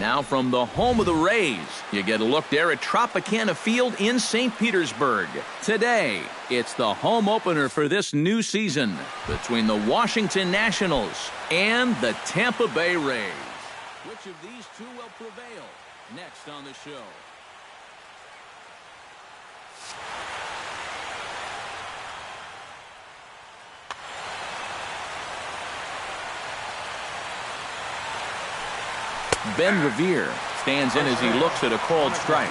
Now from the home of the Rays, you get a look there at Tropicana Field in St. Petersburg. Today, it's the home opener for this new season between the Washington Nationals and the Tampa Bay Rays. Which of these two will prevail? Next on the show. Ben Revere stands in as he looks at a called strike.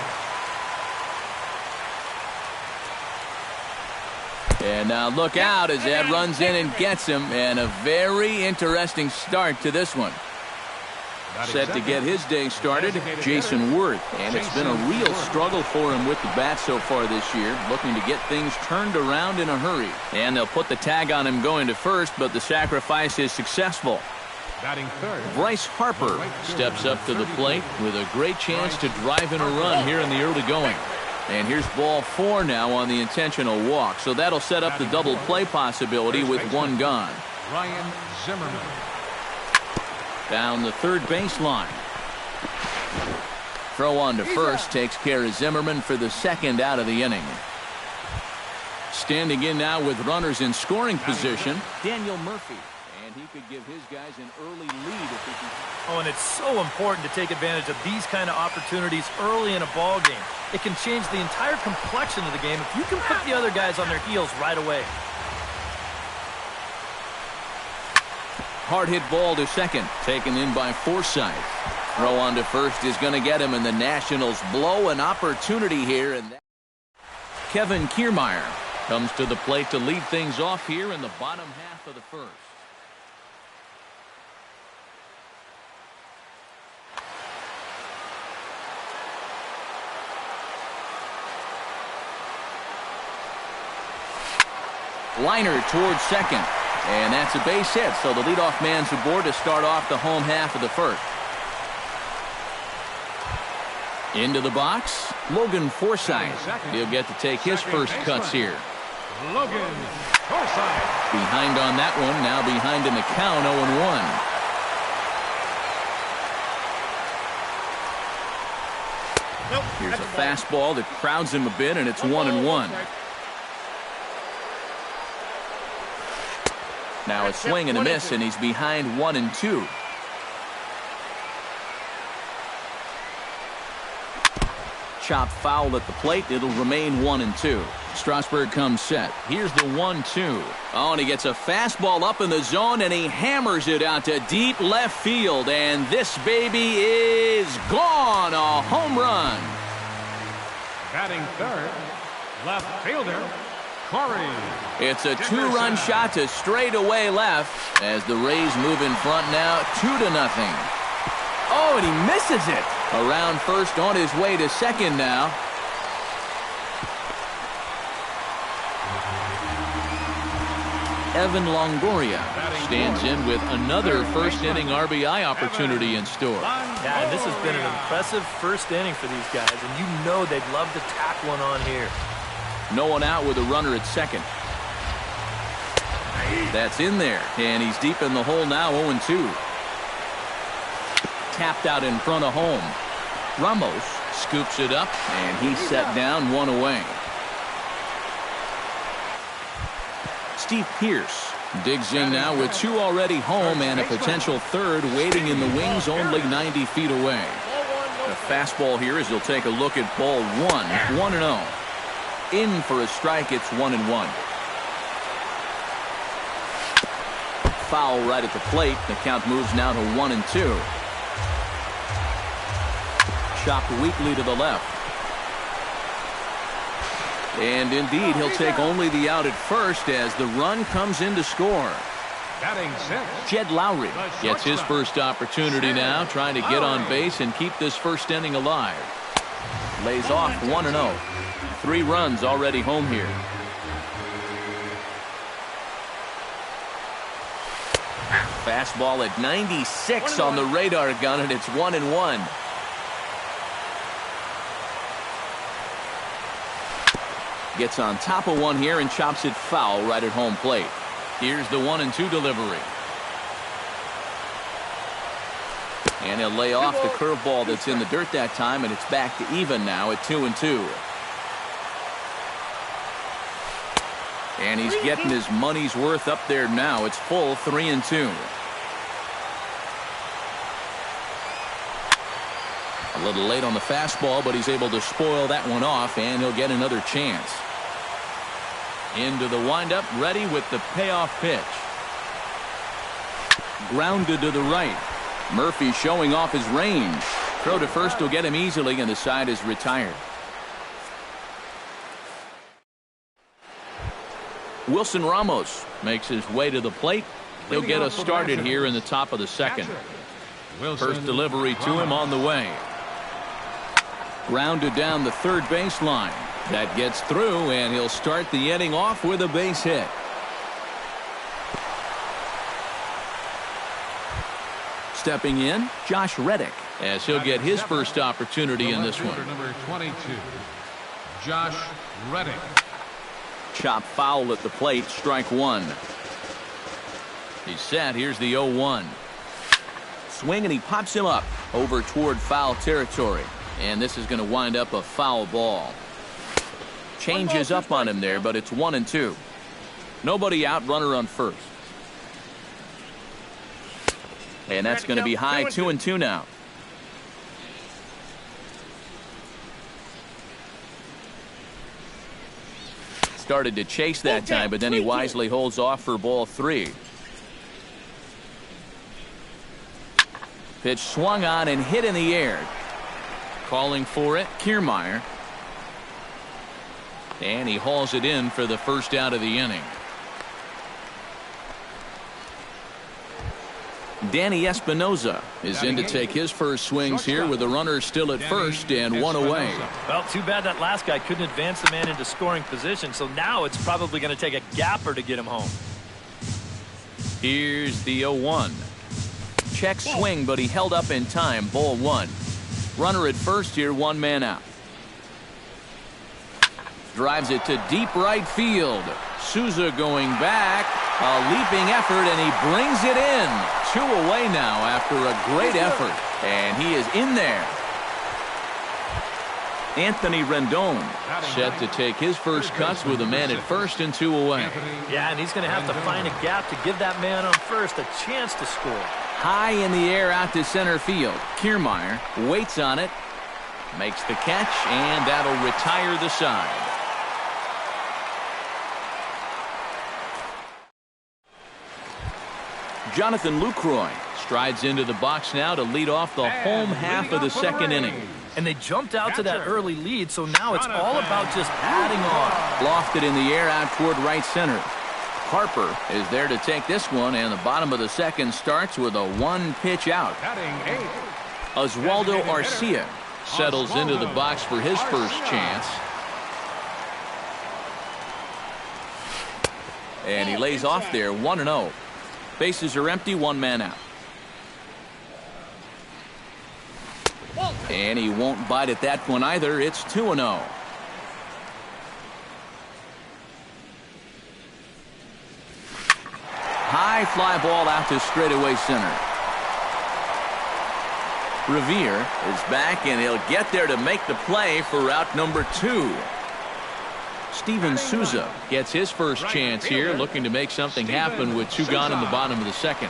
And now look out as Ed runs in and gets him. And a very interesting start to this one. Set to get his day started, Jason Worth. And it's been a real struggle for him with the bat so far this year, looking to get things turned around in a hurry. And they'll put the tag on him going to first, but the sacrifice is successful. Bryce Harper steps up to the plate with a great chance to drive in a run here in the early going. And here's ball 4 now on the intentional walk. So that'll set up the double play possibility with one gone. Ryan Zimmerman. Down the third baseline. Throw on to first takes care of Zimmerman for the second out of the inning. Standing in now with runners in scoring position, Daniel Murphy. And he could give his guys an early lead if he can. Oh, and it's so important to take advantage of these kind of opportunities early in a ball game. It can change the entire complexion of the game if you can put the other guys on their heels right away. Hard hit ball to second, taken in by Forsythe. Throw on to first is going to get him, and the Nationals blow an opportunity here. And Kevin Kiermaier comes to the plate to lead things off here in the bottom half of the first. Liner towards second, and that's a base hit, so the leadoff man's aboard to start off the home half of the first. Into the box, Logan Forsythe. He'll get to take his first cuts here. Logan Forsythe. Behind on that one, now behind in the count, 0-1. Here's a fastball that crowds him a bit, and it's 1-1. Now a swing and a miss, and he's behind 1-2. Chop foul at the plate. It'll remain 1-2. Strasburg comes set. Here's the 1-2. Oh, and he gets a fastball up in the zone, and he hammers it out to deep left field. And this baby is gone. A home run. Batting third, left fielder, Corey. It's a 2-run shot to straightaway left as the Rays move in front now 2-0. Oh, and he misses it. Around first, on his way to second now. Evan Longoria stands in with another first-inning RBI opportunity in store. Yeah, and this has been an impressive first inning for these guys, and you know they'd love to tack one on here. No one out with a runner at second. That's in there, and he's deep in the hole now, 0-2. Tapped out in front of home. Ramos scoops it up, and he's set down, 1 away. Steve Pearce digs in now with 2 already home and a potential third waiting in the wings only 90 feet away. The fastball here as he'll take a look at ball 1, 1-0. In for a strike, it's 1-1. Foul right at the plate. The count moves now to 1-2. Chopped weakly to the left. And indeed, he'll take only the out at first as the run comes in to score. Batting sixth, Jed Lowry gets his first opportunity now, trying to get on base and keep this first inning alive. Lays off 1-0. 3 runs already home here. Fastball at 96 on the radar gun, and it's 1-1. Gets on top of one here and chops it foul right at home plate. Here's the 1-2 delivery. And he'll lay off the curveball that's in the dirt that time, and it's back to even now at 2-2. And he's getting his money's worth up there now. It's full 3-2. A little late on the fastball, but he's able to spoil that one off, and he'll get another chance. Into the windup, ready with the payoff pitch. Grounded to the right. Murphy showing off his range. Throw to first will get him easily, and the side is retired. Wilson Ramos makes his way to the plate. He'll get us started here in the top of the second. First delivery to him on the way. Grounded down the third baseline. That gets through, and he'll start the inning off with a base hit. Stepping in, Josh Reddick, as he'll get his first opportunity in this one. Number 22, Josh Reddick. Chop foul at the plate, strike one. He's set. Here's the 0-1. Swing, and he pops him up over toward foul territory. And this is going to wind up a foul ball. Changes up on him there, but it's 1-2. Nobody out, runner on first. And that's going to be high, 2-2 now. Started to chase that time, but then he wisely holds off for ball 3. Pitch swung on and hit in the air. Calling for it, Kiermaier. And he hauls it in for the first out of the inning. Danny Espinoza is in to take his first swings here with the runner still at first and one away. Well, too bad that last guy couldn't advance the man into scoring position, so now it's probably going to take a gapper to get him home. Here's the 0-1. Check swing, but he held up in time. Ball 1. Runner at first here, one man out. Drives it to deep right field. Souza going back. A leaping effort, and he brings it in. 2 away now after a great effort. And he is in there. Anthony Rendon set to take his first cuts with a man at first and 2 away. Yeah, and he's going to have to find a gap to give that man on first a chance to score. High in the air out to center field. Kiermaier waits on it. Makes the catch, and that'll retire the side. Jonathan Lucroy strides into the box now to lead off the home half of the second inning. And they jumped out to that early lead, so now it's all about just adding on. Lofted in the air out toward right center. Harper is there to take this one, and the bottom of the second starts with a 1-pitch out. Oswaldo Arcia settles into the box for his first chance. And he lays off there, 1-0. Bases are empty, one man out. And he won't bite at that one either. It's 2-0. High fly ball out to straightaway center. Revere is back, and he'll get there to make the play for out number 2. Steven Souza gets his first chance here, looking to make something happen with 2 gone in the bottom of the second.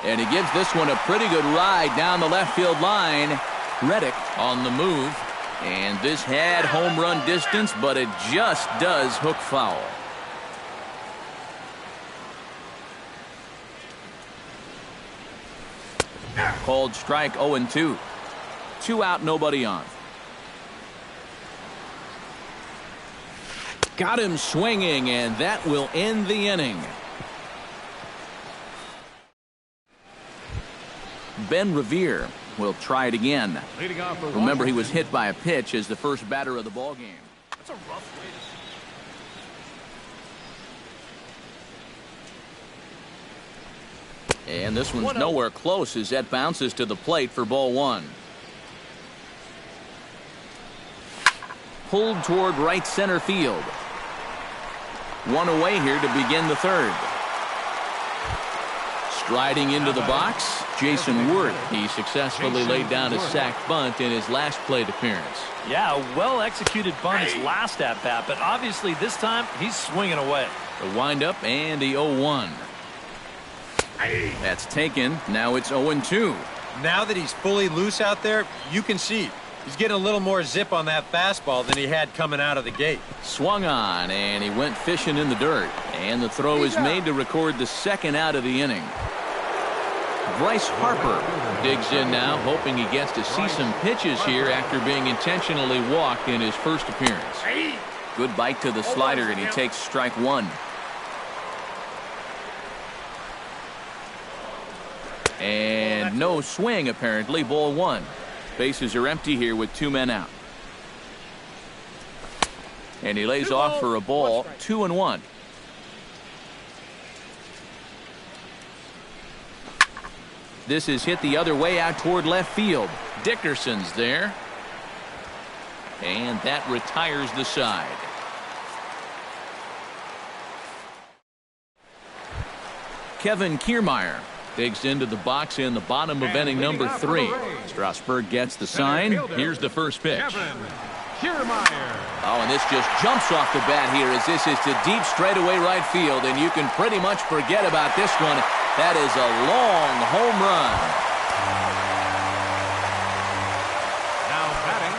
And he gives this one a pretty good ride down the left field line. Reddick on the move. And this had home run distance, but it just does hook foul. Called strike 0-2. 2 out, nobody on. Got him swinging, and that will end the inning. Ben Revere will try it again. Remember, he was hit by a pitch as the first batter of the ball game. That's a rough way to... And this one's nowhere close as that bounces to the plate for ball 1. Pulled toward right center field. 1 away here to begin the third. Striding into the box, Jason Worth. He successfully laid down a sacked bunt in his last plate appearance. Yeah, a well-executed bunt his last at-bat, but obviously this time he's swinging away. The windup and the 0-1. That's taken. Now it's 0-2. Now that he's fully loose out there, you can see he's getting a little more zip on that fastball than he had coming out of the gate. Swung on, and he went fishing in the dirt. And the throw is made to record the second out of the inning. Bryce Harper digs in now, hoping he gets to see some pitches here after being intentionally walked in his first appearance. Good bite to the slider, and he takes strike one. And no swing, apparently. Ball one. Bases are empty here with 2 men out. And he lays off for a ball. 2-1. This is hit the other way out toward left field. Dickerson's there. And that retires the side. Kevin Kiermaier digs into the box in the bottom of inning number 3. Strasburg gets the sign. Here's the first pitch. Oh, and this just jumps off the bat here as this is to deep straightaway right field, and you can pretty much forget about this one. That is a long home run. Now batting,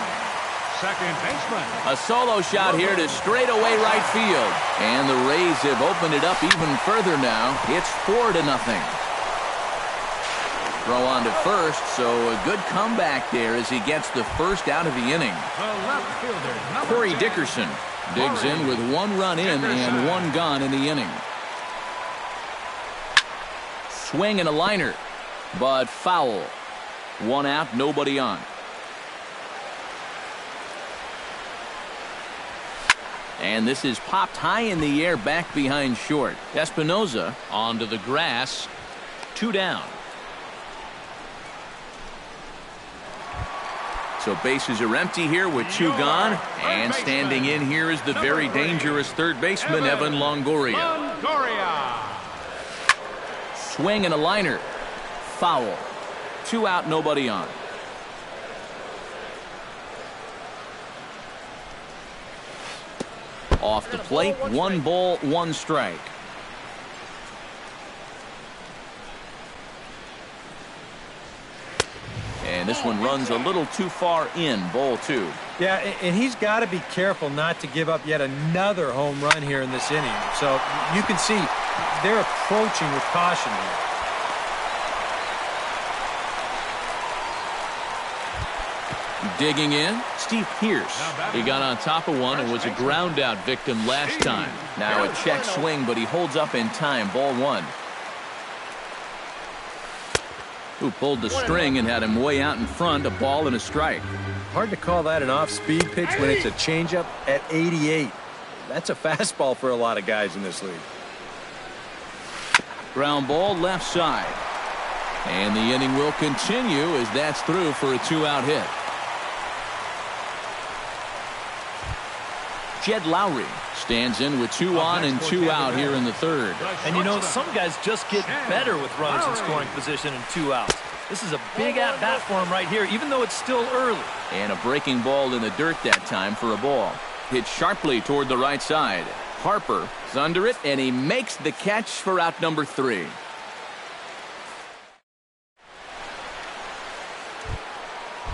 second baseman. A solo shot here to straightaway right field, and the Rays have opened it up even further now. It's 4-0. Throw on to first, so a good comeback there as he gets the first out of the inning. The left fielder, Corey Dickerson digs in with 1 run in and 1 gone in the inning. Swing and a liner, but foul. 1 out, nobody on. And this is popped high in the air back behind short. Espinoza onto the grass. 2 down. So bases are empty here with 2 gone. And standing in here is the very dangerous third baseman, Evan Longoria. Swing and a liner. Foul. 2 out, nobody on. Off the plate, 1 ball, 1 strike. And this one runs a little too far in. Ball 2. Yeah, and he's got to be careful not to give up yet another home run here in this inning. So you can see they're approaching with caution here. Digging in, Steve Pearce. He got on top of one and was a ground out victim last time. Now a check swing, but he holds up in time. Ball 1. Who pulled the string and had him way out in front. A ball and a strike. Hard to call that an off-speed pitch when it's a changeup at 88. That's a fastball for a lot of guys in this league. Ground ball left side. And the inning will continue as that's through for a 2-out hit. Jed Lowry stands in with 2 on and 2 out here in the third. And you know, some guys just get better with runners in scoring position and 2 outs. This is a big at-bat for him right here, even though it's still early. And a breaking ball in the dirt that time for a ball. Hit sharply toward the right side. Harper is under it, and he makes the catch for out number 3.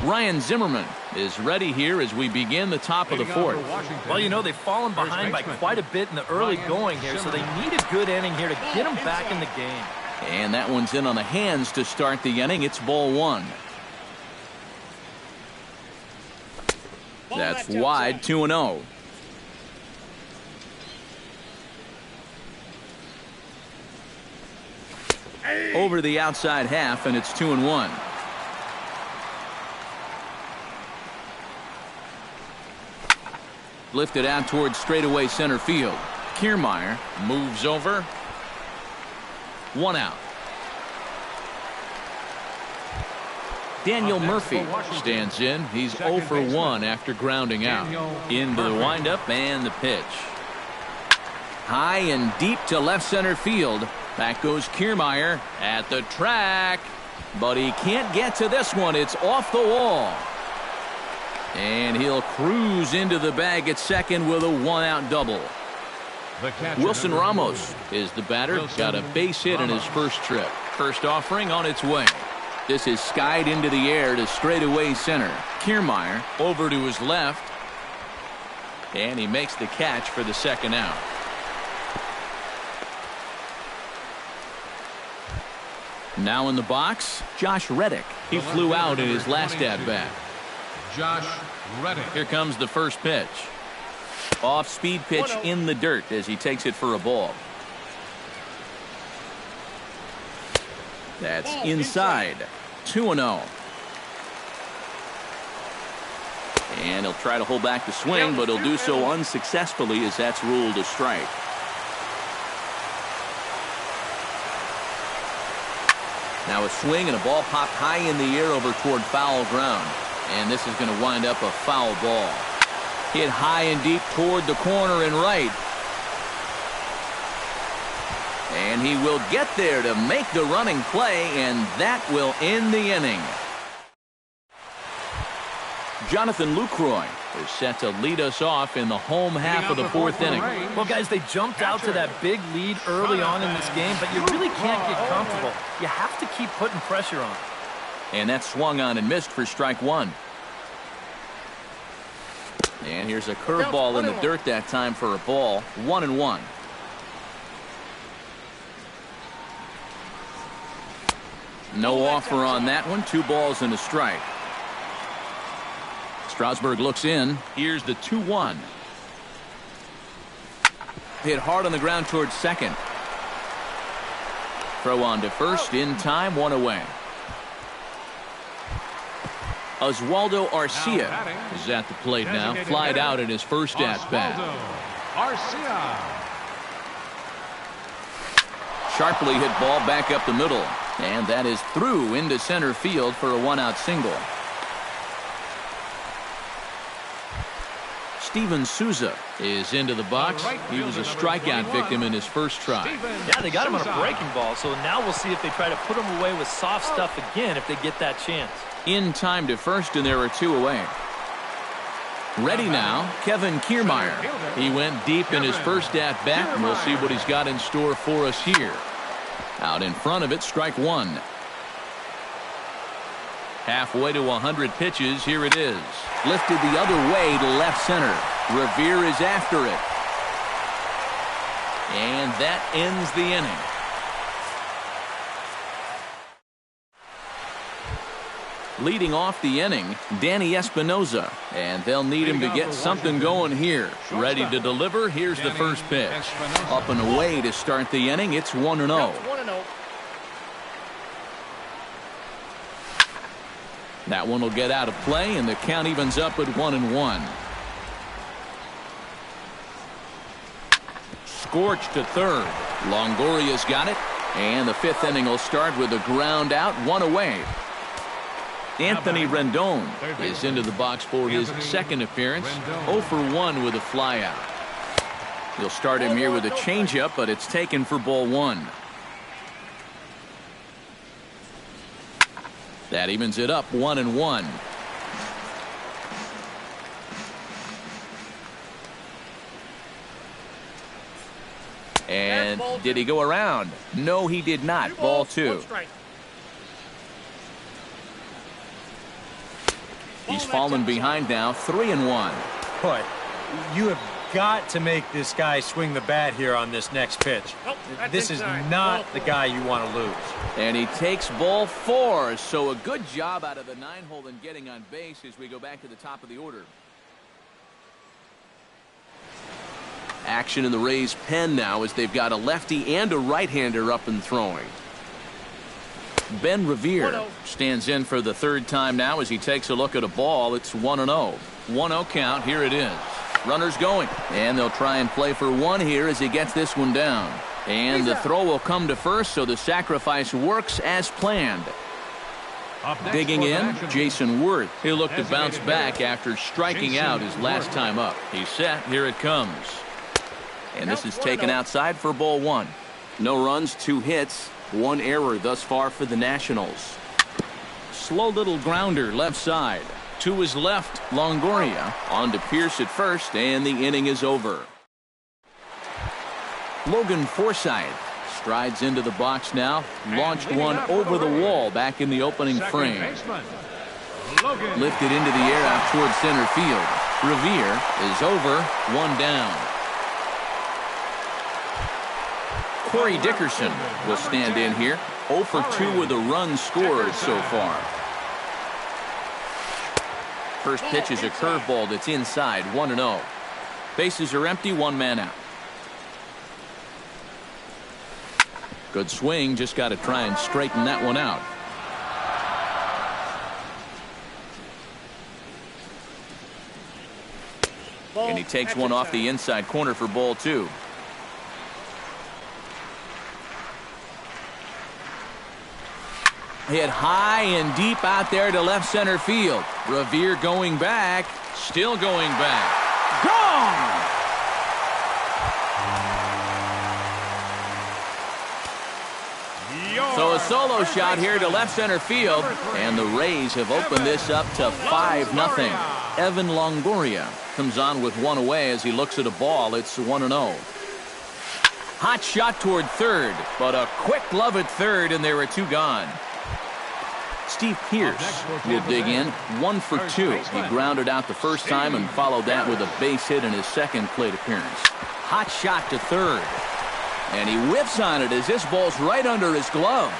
Ryan Zimmerman is ready here as we begin the top of the 4th. Well, you know, they've fallen behind by quite a bit in the early going here, so they need a good inning here to get them back in the game. And that one's in on the hands to start the inning. It's ball 1. That's wide, 2-0. Over the outside half, and it's 2-1. Lifted out towards straightaway center field. Kiermaier moves over. 1 out. Daniel Murphy stands in. He's 0 for 1 after grounding out. Into the windup and the pitch. High and deep to left center field. Back goes Kiermaier at the track, but he can't get to this one. It's off the wall. And he'll cruise into the bag at second with a one-out double. Wilson Ramos is the batter. Got a base hit in his first trip. First offering on its way. This is skied into the air to straightaway center. Kiermaier over to his left. And he makes the catch for the second out. Now in the box, Josh Reddick. He flew out in his last at-bat. Josh Reddick. Here comes the first pitch. Off-speed pitch in the dirt as he takes it for a ball. That's inside. 2-0. And he'll try to hold back the swing, but he'll do so unsuccessfully as that's ruled a strike. Now a swing and a ball popped high in the air over toward foul ground. And this is going to wind up a foul ball. Hit high and deep toward the corner and right. And he will get there to make the running play, and that will end the inning. Jonathan Lucroy is set to lead us off in the home half of the fourth inning. Well, guys, they jumped out to that big lead early on in this game, but you really can't get comfortable. You have to keep putting pressure on. And that swung on and missed for strike one. And here's a curveball in the dirt that time for a ball. 1-1. No offer on that one. 2 balls and a strike. Strasburg looks in. Here's the 2-1. Hit hard on the ground towards second. Throw on to first in time. 1 away. Oswaldo Arcia is at the plate now. Flied out in his first at-bat. Arcia. Sharply hit ball back up the middle. And that is through into center field for a 1-out single. Steven Souza is into the box. He was a strikeout victim in his first try. Yeah, they got him on a breaking ball, so now we'll see if they try to put him away with soft stuff again if they get that chance. In time to first, and there are 2 away. Ready now, Kevin Kiermaier. He went deep in his first at-bat, and we'll see what he's got in store for us here. Out in front of it, strike one. Halfway to 100 pitches, here it is. Lifted the other way to left center. Revere is after it. And that ends the inning. Leading off the inning, Danny Espinoza. And they'll need him to get something going here. Ready to deliver, here's the first pitch. Up and away to start the inning, it's 1-0. That one will get out of play, and the count evens up at 1-1. Scorched to third. Longoria's got it, and the 5th inning will start with a ground out, 1 away. Anthony Rendon is into the box for his second appearance. 0 for 1 with a flyout. He'll start him here with a changeup, but it's taken for ball 1. That evens it up 1-1. And did he go around? No, he did not. Ball 2. He's fallen behind now, 3-1. Boy, you have got to make this guy swing the bat here on this next pitch. This is not the guy you want to lose. And he takes ball 4. So a good job out of the 9-hole in getting on base as we go back to the top of the order. Action in the Rays' pen now as they've got a lefty and a right-hander up and throwing. Ben Revere stands in for the 3rd time now as he takes a look at a ball. It's 1-0. 1-0 count. Here it is. Runners going. And they'll try and play for 1 here as he gets this one down. And the throw will come to first, so the sacrifice works as planned. Digging in, Jason Worth. He'll look to bounce back after striking out his last time up. He's set. Here it comes. And this is taken outside for ball 1. No runs, 2 hits, 1 error thus far for the Nationals. Slow little grounder left side. To his left, Longoria. On to Pierce at first, and the inning is over. Logan Forsythe strides into the box now. Launched one over the wall back in the opening frame. Lifted into the air out towards center field. Revere is over, 1 down. Corey Dickerson will stand in here. 0 for 2 with a run scored so far. First pitch is a curveball that's inside, 1-0. Bases are empty, 1 man out. Good swing, just got to try and straighten that one out. And he takes one off the inside corner for ball 2. Hit high and deep out there to left center field. Revere going back, still going back. Gone! So a solo shot here to left center field, and the Rays have opened this up to 5-0. Evan Longoria comes on with 1 away as he looks at a ball. It's 1-0. Hot shot toward third, but a quick glove at third, and there are 2 gone. Steve Pierce will dig in, 1 for 2. He grounded out the first time and followed that with a base hit in his second plate appearance. Hot shot to third. And he whiffs on it as this ball's right under his glove.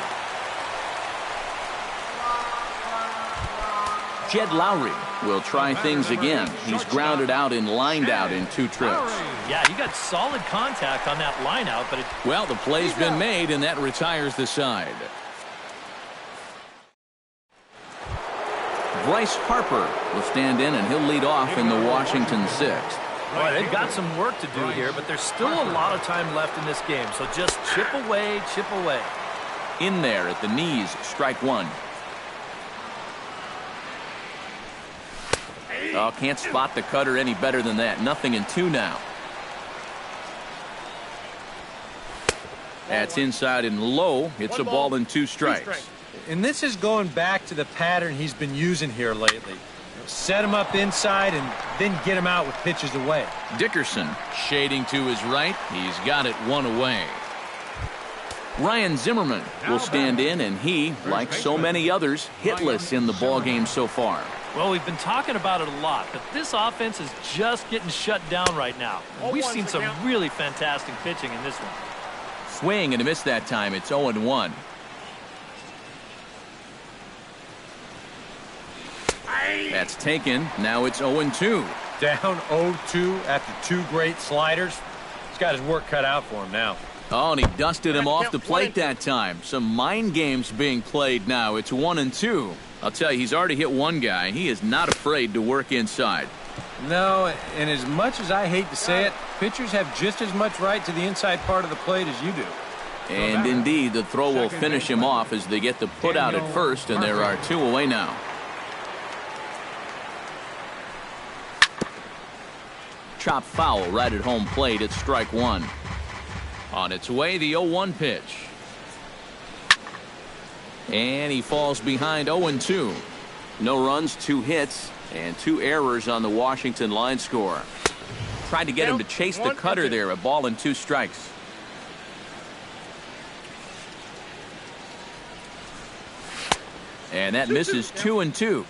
Jed Lowry will try things again. He's grounded out and lined out in 2 trips. Yeah, he got solid contact on that line out, but well, the play's been made, and that retires the side. Bryce Harper will stand in, and he'll lead off in the Washington 6th. Boy, they've got some work to do here, but there's still a lot of time left in this game, so just chip away, chip away. In there at the knees, strike 1. Oh, can't spot the cutter any better than that. 0-2 now. That's inside and low. It's a ball and 2 strikes. And this is going back to the pattern he's been using here lately. Set him up inside and then get him out with pitches away. Dickerson shading to his right. He's got it 1 away. Ryan Zimmerman will stand in, and he, like so many others, hitless in the ballgame so far. Well, we've been talking about it a lot, but this offense is just getting shut down right now. We've seen some really fantastic pitching in this one. Swing and a miss that time. It's 0-1. That's taken. Now it's 0-2. Down 0-2 after 2 great sliders. He's got his work cut out for him now. Oh, and he dusted him off the plate that time. Some mind games being played now. It's 1-2. I'll tell you, he's already hit 1 guy. He is not afraid to work inside. No, and as much as I hate to say it, pitchers have just as much right to the inside part of the plate as you do. And indeed, the throw will finish him off as they get the put out at first, and there are 2 away now. Chop foul right at home plate. It's strike 1. On its way, the 0-1 pitch. And he falls behind 0-2. No runs, 2 hits, and 2 errors on the Washington line score. Tried to get him to chase the cutter there. A ball and 2 strikes. And that misses 2-2.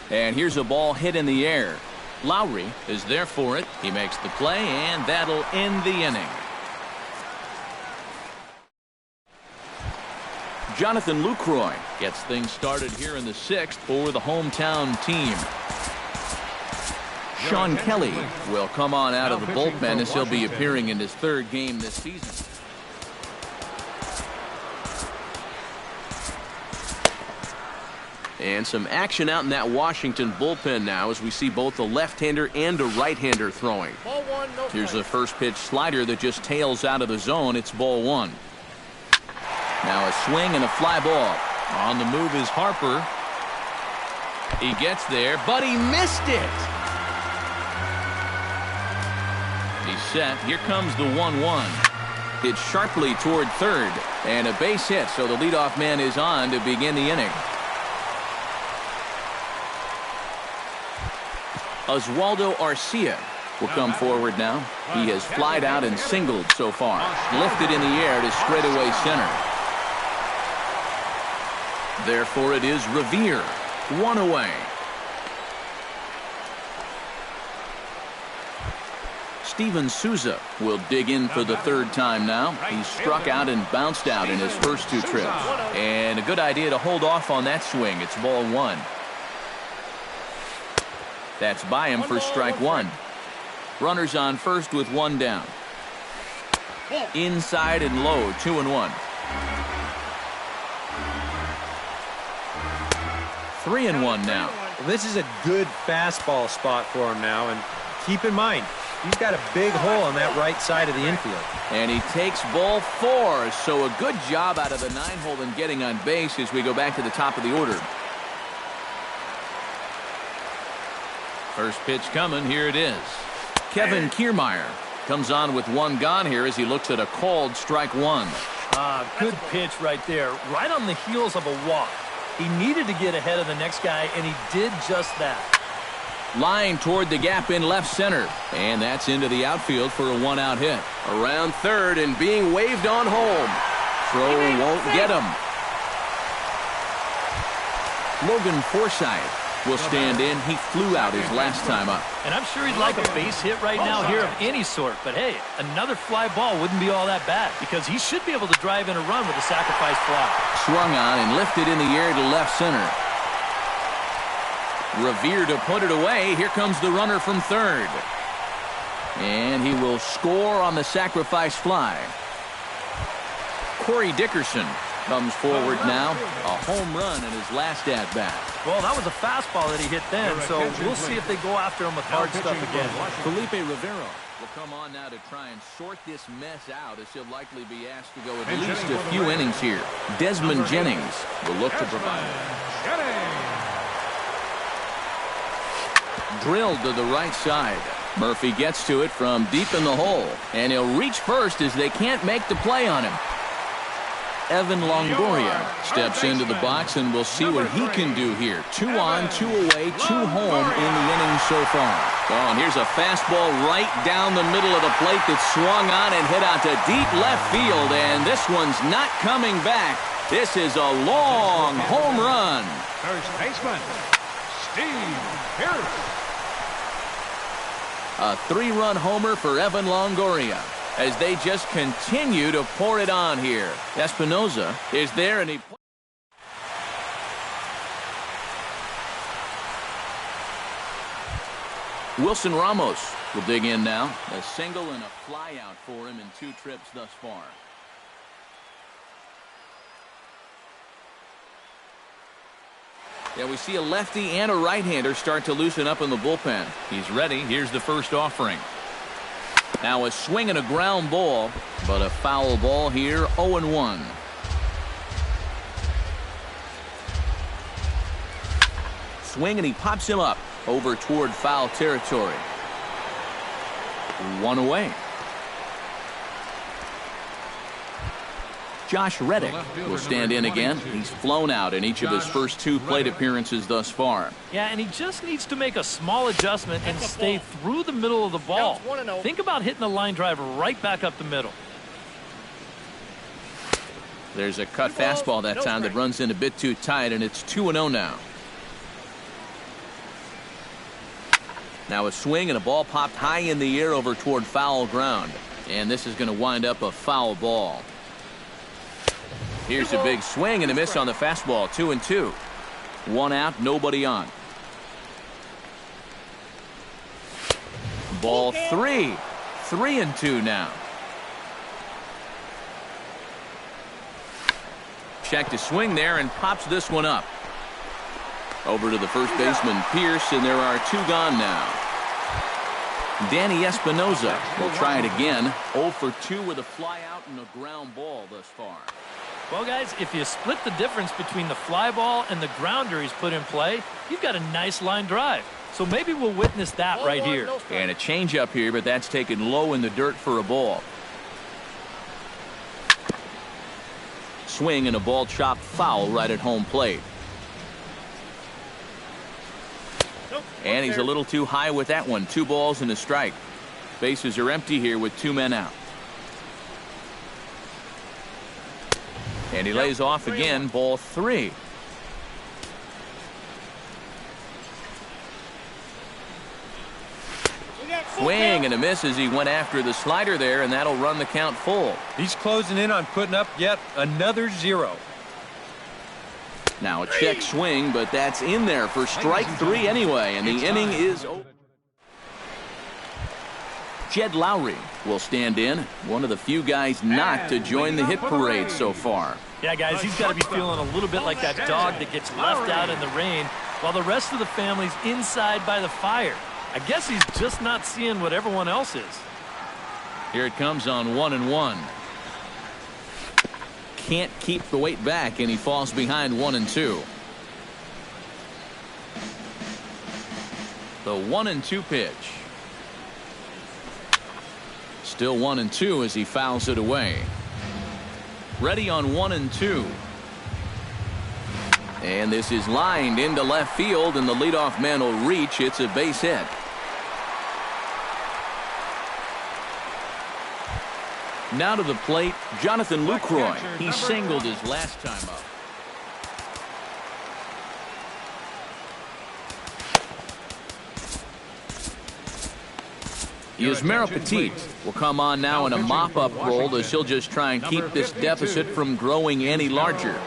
And here's a ball hit in the air. Lowry is there for it. He makes the play, and that'll end the inning. Jonathan Lucroy gets things started here in the 6th for the hometown team. Sean Kelly will come on out of the bullpen as he'll be appearing in his 3rd game this season. And some action out in that Washington bullpen now as we see both a left-hander and a right-hander throwing. Here's the first pitch slider that just tails out of the zone. It's ball 1. Now a swing and a fly ball. On the move is Harper. He gets there, but he missed it. set. Here comes the 1-1. Hit sharply toward third, and a base hit, so the leadoff man is on to begin the inning. Oswaldo Arcia will come forward now. He has flied out and singled so far. Lifted in the air to straightaway center. Therefore, it is Revere. 1 away. Steven Souza will dig in for the third time now. He struck out and bounced out in his first 2 trips. And a good idea to hold off on that swing. It's ball 1. That's by him for strike 1. Runners on first with 1 down. Inside and low, 2-1. 3-1 now. Well, this is a good fastball spot for him now, and keep in mind, he's got a big hole on that right side of the infield. And he takes ball 4, so a good job out of the 9-hole in getting on base as we go back to the top of the order. First pitch coming, here it is. Kevin Kiermaier comes on with 1 gone here as he looks at a called strike 1. Good pitch right there, right on the heels of a walk. He needed to get ahead of the next guy, and he did just that. Line toward the gap in left center, and that's into the outfield for a 1-out hit. Around third and being waved on home. Throw won't get him. Logan Forsythe will stand in. He flew out his last time up. And I'm sure he'd like a base hit right now here of any sort. But, hey, another fly ball wouldn't be all that bad because he should be able to drive in a run with a sacrifice fly. Swung on and lifted in the air to left center. Revere to put it away. Here comes the runner from third. And he will score on the sacrifice fly. Corey Dickerson comes forward now. A home run in his last at-bat. Well, that was a fastball that he hit then, so we'll see if they go after him with hard stuff again. Felipe Rivero will come on now to try and sort this mess out as he'll likely be asked to go at least a few innings here. Desmond Jennings will look to provide. Drilled to the right side. Murphy gets to it from deep in the hole, and he'll reach first as they can't make the play on him. Evan Longoria steps into the box, and we'll see what he can do here. 2 on, 2 away, 2 home in the inning so far. Oh, and here's a fastball right down the middle of the plate that swung on and hit out to deep left field, and this one's not coming back. This is a long home run. First baseman, Steve Pierce. A 3-run homer for Evan Longoria as they just continue to pour it on here. Espinoza is there, and he... Wilson Ramos will dig in now. A single and a fly out for him in 2 trips thus far. Yeah, we see a lefty and a right-hander start to loosen up in the bullpen. He's ready. Here's the first offering. Now a swing and a ground ball, but a foul ball here, 0-1. Swing, and he pops him up over toward foul territory. 1 away. Josh Reddick will stand in again. He's flown out in each of his first 2 plate appearances thus far. Yeah, and he just needs to make a small adjustment and stay through the middle of the ball. Think about hitting a line drive right back up the middle. There's a cut fastball that time that runs in a bit too tight, and it's 2-0 now. Now a swing and a ball popped high in the air over toward foul ground. And this is going to wind up a foul ball. Here's a big swing and a miss on the fastball. 2-2. 1 out, nobody on. Ball 3. 3-2 now. Check to swing there and pops this one up. Over to the first baseman, Pierce, and there are 2 gone now. Danny Espinoza will try it again. 0 for 2 with a fly out and a ground ball thus far. Well, guys, if you split the difference between the fly ball and the grounder he's put in play, you've got a nice line drive. So maybe we'll witness that right here. And a changeup here, but that's taken low in the dirt for a ball. Swing and a ball chopped foul right at home plate. And he's a little too high with that one. 2 balls and a strike. Bases are empty here with 2 men out. And he lays off again, ball 3. Swing and a miss as he went after the slider there, and that'll run the count full. He's closing in on putting up yet another 0. Now a check swing, but that's in there for strike 3 anyway, and the inning is over. Jed Lowry will stand in, one of the few guys not to join the hit parade so far. Yeah, guys, he's got to be feeling a little bit like that dog that gets left out in the rain while the rest of the family's inside by the fire. I guess he's just not seeing what everyone else is. Here it comes on 1-1. Can't keep the weight back, and he falls behind 1-2. The 1-2 pitch. Still 1-2 as he fouls it away. Ready on 1-2. And this is lined into left field, and the leadoff man will reach. It's a base hit. Now to the plate, Jonathan Lucroy. He singled his last time up. Yusmeiro Petit will come on now in a mop-up role as he'll just try and keep this deficit from growing any larger.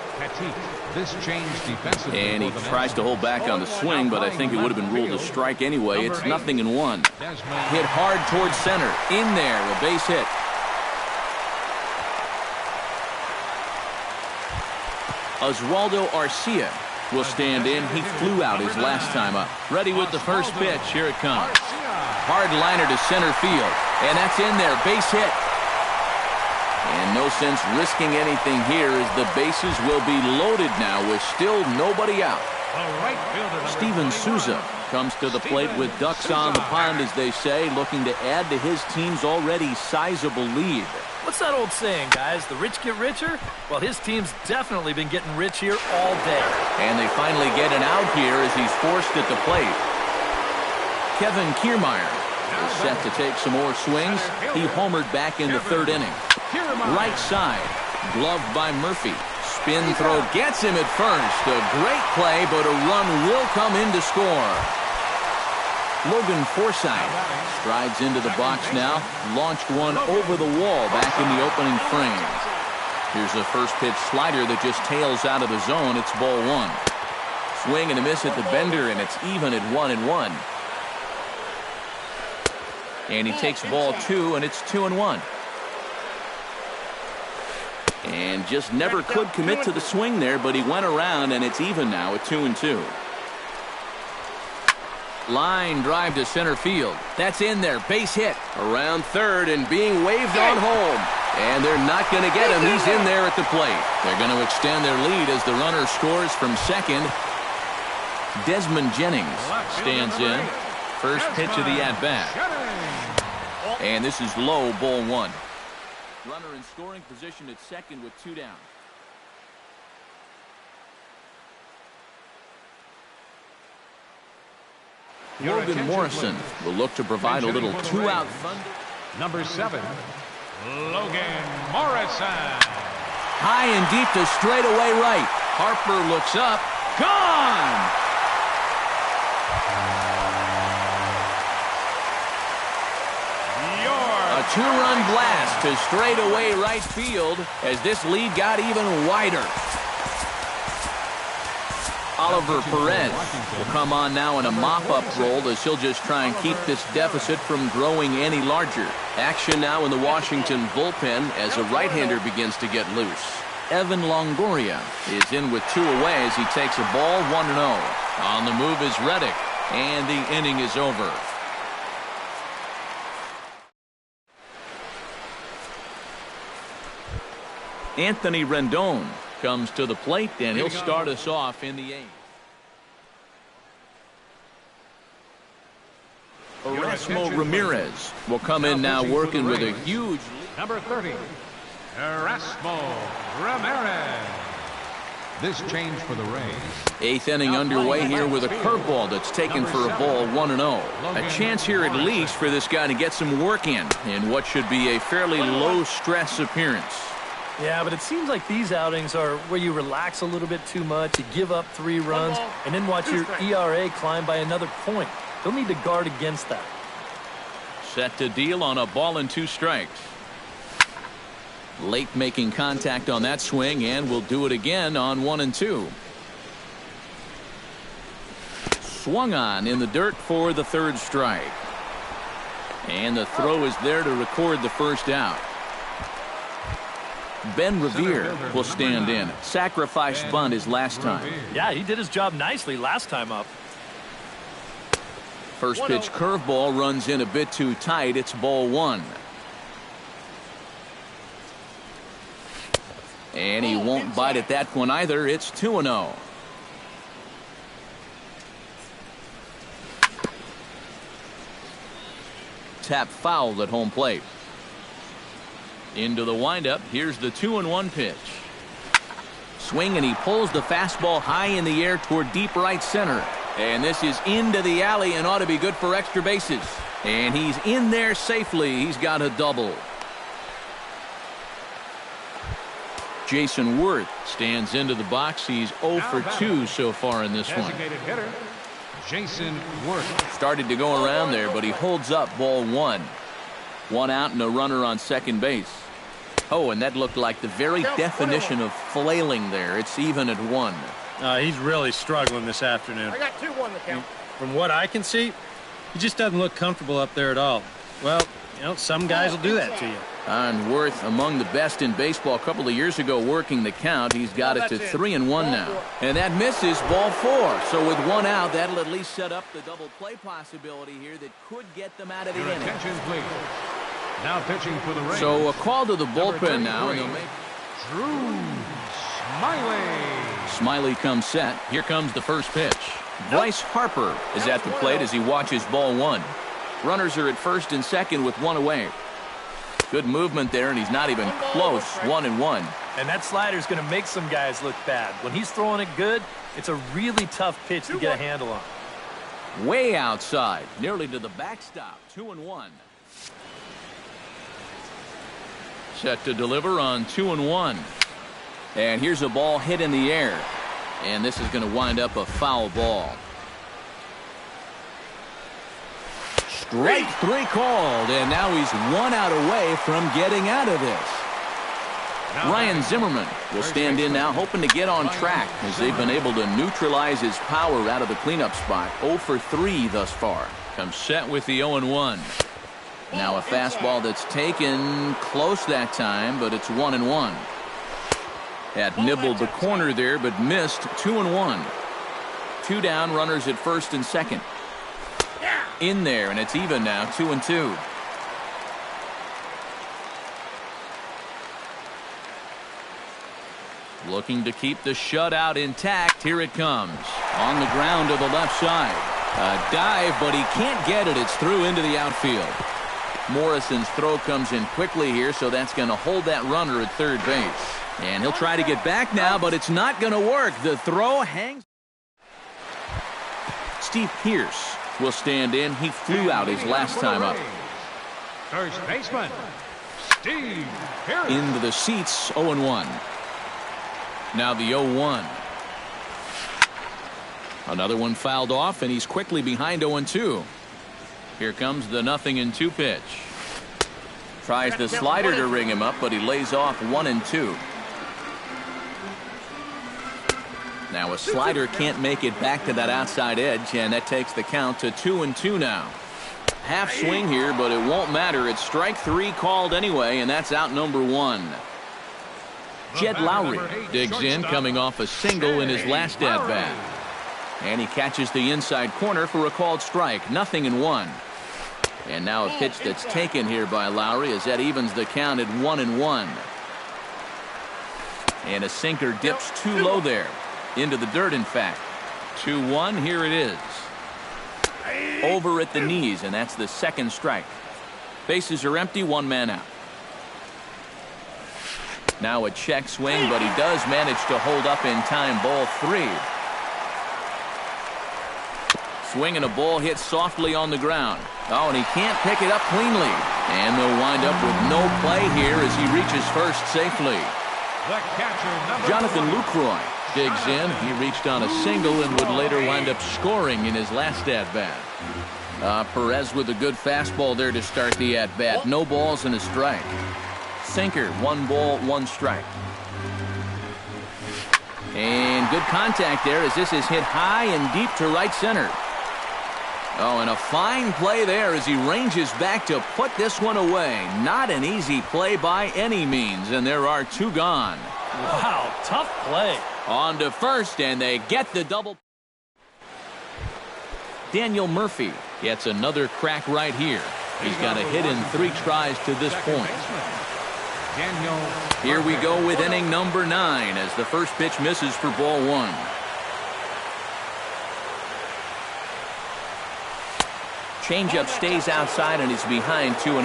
And he tries to hold back on the swing, but I think it would have been ruled a strike anyway. It's 0-1. Hit hard towards center. In there, a base hit. Oswaldo Arcia will stand in. He flew out his last time up. Ready with the first pitch. Here it comes. Hard liner to center field. And that's in there. Base hit. And no sense risking anything here as the bases will be loaded now with still nobody out. Steven Souza comes to the plate with ducks on the pond, as they say, looking to add to his team's already sizable lead. What's that old saying, guys? The rich get richer? Well, his team's definitely been getting rich here all day. And they finally get an out here as he's forced at the plate. Kevin Kiermaier is set to take some more swings. He homered back in the 3rd inning. Right side, gloved by Murphy. Spin throw gets him at first. A great play, but a run will come in to score. Logan Forsythe strides into the box now. Launched one over the wall back in the opening frame. Here's a first pitch slider that just tails out of the zone. It's ball 1. Swing and a miss at the bender, and it's even at 1-1. And he takes ball 2, and it's 2-1. And just never could commit to the swing there, but he went around, and it's even now at 2-2. Line drive to center field. That's in there. Base hit. Around third and being waved on home. And they're not going to get him. He's in there at the plate. They're going to extend their lead as the runner scores from second. Desmond Jennings stands in. First pitch of the at-bat. And this is low, ball 1. Runner in scoring position at second with 2 down. Logan Morrison will look to provide a little 2-out thunder. Number 7, Logan Morrison. High and deep to straightaway right. Harper looks up. Gone! A 2-run blast to straightaway right field as this lead got even wider. Oliver Perez will come on now in a mop-up role as he'll just try and keep this deficit from growing any larger. Action now in the Washington bullpen as a right-hander begins to get loose. Evan Longoria is in with 2 away as he takes a ball 1-0. On the move is Reddick, and the inning is over. Anthony Rendon comes to the plate, and he'll start us off in the 8th. Erasmo Ramirez will come in now working with a huge... Number 30, Erasmo Ramirez. This change for the Rays. Eighth inning underway here with a curveball that's taken for a ball 1-0. A chance here at least for this guy to get some work in what should be a fairly low-stress appearance. Yeah, but it seems like these outings are where you relax a little bit too much, you give up 3 runs, and then watch your ERA climb by another point. They'll need to guard against that. Set to deal on a ball and 2 strikes. Late making contact on that swing, and will do it again on 1-2. Swung on in the dirt for the 3rd strike. And the throw is there to record the first out. Ben Revere will stand in. Sacrifice bunt his last time. Yeah, he did his job nicely last time up. First pitch curveball runs in a bit too tight. It's ball 1. And he won't bite at that one either. It's 2-0. Tap foul at home plate. Into the windup. Here's the 2-1 pitch. Swing, and he pulls the fastball high in the air toward deep right center. And this is into the alley and ought to be good for extra bases. And he's in there safely. He's got a double. Jason Worth stands into the box. He's 0 for 2 so far in this one. Hitter, Jason Worth. Started to go around there, but he holds up ball 1. 1 out and a runner on second base. Oh, and that looked like the very definition of flailing there. It's even at 1. He's really struggling this afternoon. I got 2-1 the count. From what I can see, he just doesn't look comfortable up there at all. Well, you know, some guys will do that to you. And Worth among the best in baseball a couple of years ago working the count. He's got it to 3-1 now. And that misses ball 4. So with 1 out, that'll at least set up the double play possibility here that could get them out of the inning. Attention, please. Now pitching for the Rays. So a call to the bullpen now. And Drew Smiley. Smiley comes set. Here comes the first pitch. Bryce Harper is at the plate as he watches ball 1. Runners are at first and second with 1 away. Good movement there, and he's not even close. 1-1. And that slider's going to make some guys look bad. When he's throwing it good, it's a really tough pitch to get a handle on. Way outside, nearly to the backstop. 2-1. Set to deliver on 2-1. And here's a ball hit in the air. And this is going to wind up a foul ball. Strike 3 called, and now he's 1 out away from getting out of this. Ryan Zimmerman will stand in now, hoping to get on track as they've been able to neutralize his power out of the cleanup spot. 0 for 3 thus far. Comes set with the 0-1. Now a fastball that's taken close that time, but it's 1-1. Had nibbled the corner there, but missed. 2-1. 2 down, runners at first and second. In there, and it's even now. 2-2. Looking to keep the shutout intact. Here it comes. On the ground to the left side. A dive, but he can't get it. It's through into the outfield. Morrison's throw comes in quickly here, so that's going to hold that runner at third base. And he'll try to get back now, but it's not going to work. The throw hangs. Steve Pearce will stand in. He flew out his last time up. First baseman, Steve Pearce. Into the seats, 0-1. Now the 0-1. Another one fouled off, and he's quickly behind 0-2. Here comes the 0-2 pitch. Tries the slider to ring him up, but he lays off 1-2. Now a slider can't make it back to that outside edge, and that takes the count to 2-2 now. Half swing here, but it won't matter. It's strike 3 called anyway, and that's out number 1. Jed Lowry digs in, coming off a single in his last at-bat. And he catches the inside corner for a called strike. 0-1. And now a pitch that's taken here by Lowry as that evens the count at 1-1. And a sinker dips too low there. Into the dirt, in fact. 2-1, here it is. over at the knees, and that's the second strike. Bases are empty, one man out. Now a check swing, but he does manage to hold up in time. Ball 3. Swinging a ball hit softly on the ground. Oh, and he can't pick it up cleanly. And they'll wind up with no play here as he reaches first safely. The catcher, Jonathan Lucroy digs in. He reached on a single and would later wind up scoring in his last at-bat. Perez with a good fastball there to start the at-bat. No balls and a strike. Sinker, 1 ball, 1 strike. And good contact there as this is hit high and deep to right center. Oh, and a fine play there as he ranges back to put this one away. Not an easy play by any means, and there are 2 gone. Wow, tough play. On to first, and they get the double. Daniel Murphy gets another crack right here. He's got a hit in 3 tries to this point. Here we go with inning number 9 as the first pitch misses for ball 1. Changeup stays outside and is behind 2-0.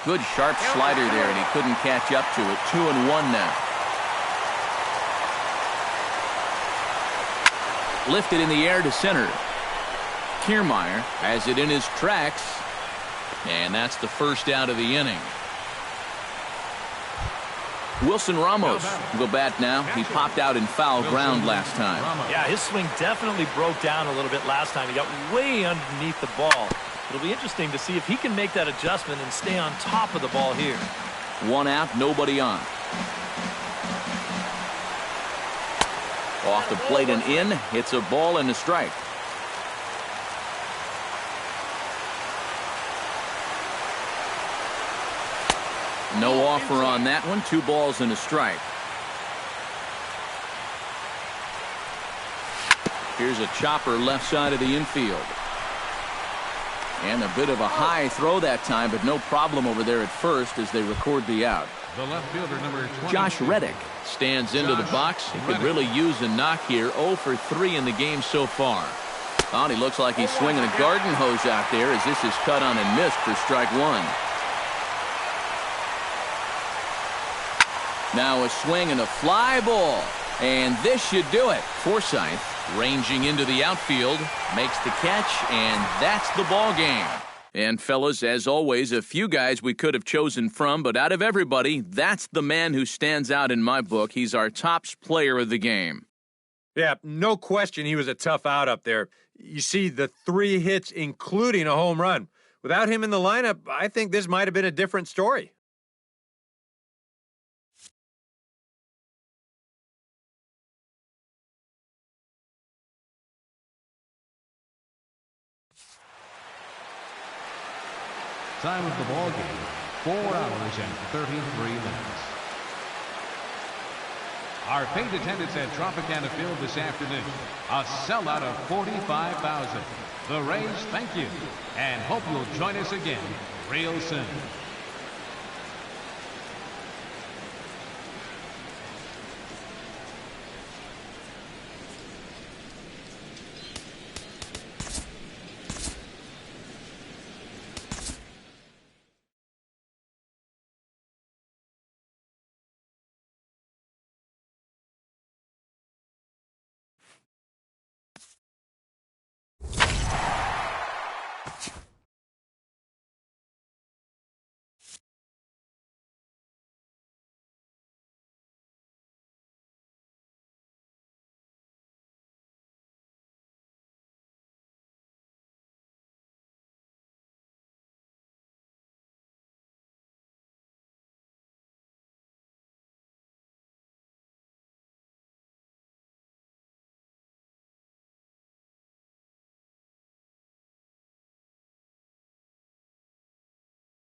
Good sharp slider there, and he couldn't catch up to it. 2-1 now. Lifted in the air to center. Kiermaier has it in his tracks, and that's the first out of the inning. Wilson Ramos will go bat now. He popped out in foul ground last time. Yeah, his swing definitely broke down a little bit last time. He got way underneath the ball. It'll be interesting to see if he can make that adjustment and stay on top of the ball here. 1 out, nobody on. Off the plate and in. It's a ball and a strike. No offer on that one. 2 balls and a strike. Here's a chopper left side of the infield. And a bit of a high throw that time, but no problem over there at first as they record the out. The left fielder, number 20. Josh Reddick stands into the box. He could really use a knock here. 0 for 3 in the game so far. Oh, he looks like he's swinging a garden hose out there as this is cut on and missed for strike 1. Now a swing and a fly ball. And this should do it. Forsythe, ranging into the outfield, makes the catch, and that's the ball game. And fellas, as always, a few guys we could have chosen from, but out of everybody, that's the man who stands out in my book. He's our top player of the game. Yeah, no question he was a tough out up there. You see the 3 hits, including a home run. Without him in the lineup, I think this might have been a different story. Time of the ball game, 4 hours and 33 minutes. Our paid attendance at Tropicana Field this afternoon, a sellout of 45,000. The Rays thank you and hope you'll join us again real soon.